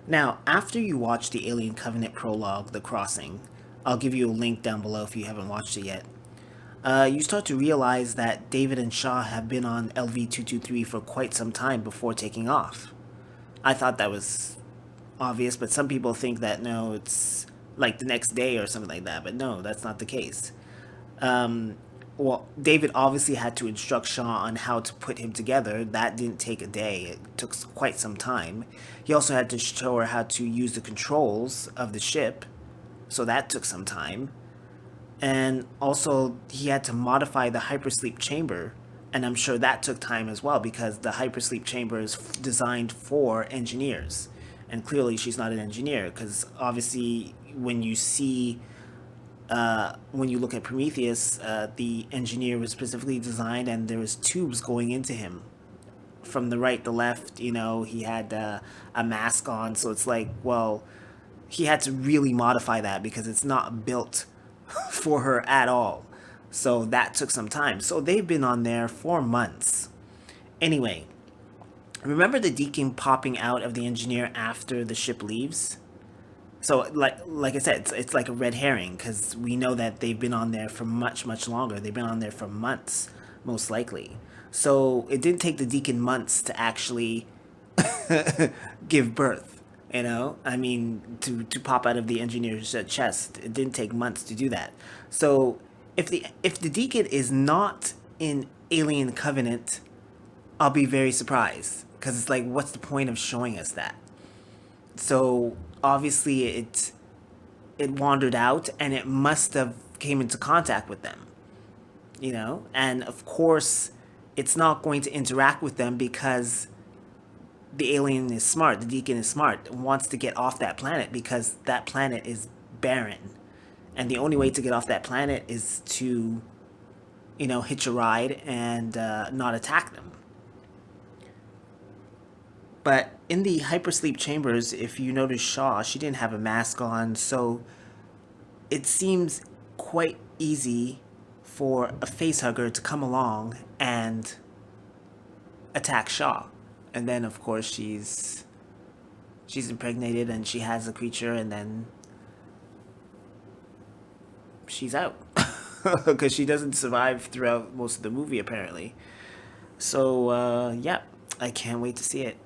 Now, after you watch the Alien Covenant prologue, The Crossing, I'll give you a link down below if you haven't watched it yet. You start to realize that David and Shaw have been on LV-223 for quite some time before taking off. I thought that was obvious, but some people think that no, it's like the next day or something like that. But no, that's not the case. Well, David obviously had to instruct Shaw on how to put him together. That didn't take a day, it took quite some time. He also had to show her how to use the controls of the ship, so that took some time. And also, he had to modify the hypersleep chamber, and I'm sure that took time as well because the hypersleep chamber is designed for engineers. And clearly, she's not an engineer because obviously, when you look at Prometheus, the engineer was specifically designed, and there was tubes going into him from the right to left. He had a mask on, so it's like, well, he had to really modify that because it's not built for her at all. So that took some time. So they've been on there for months. Anyway, remember the Deacon popping out of the engineer after the ship leaves? So like I said, it's like a red herring because we know that they've been on there for much longer. They've been on there for months, most likely. So it didn't take the Deacon months to actually give birth. I mean, to pop out of the engineer's chest, it didn't take months to do that. So if the Deacon is not in Alien Covenant, I'll be very surprised because it's like, what's the point of showing us that? So obviously it wandered out and it must have came into contact with them, and of course it's not going to interact with them because the alien is smart, the Deacon is smart, wants to get off that planet because that planet is barren, and the only way to get off that planet is to hitch a ride and not attack them. But in the hypersleep chambers, if you notice Shaw, she didn't have a mask on, so it seems quite easy for a facehugger to come along and attack Shaw. And then of course she's impregnated and she has a creature, and then she's out. Because she doesn't survive throughout most of the movie apparently. So yeah, I can't wait to see it.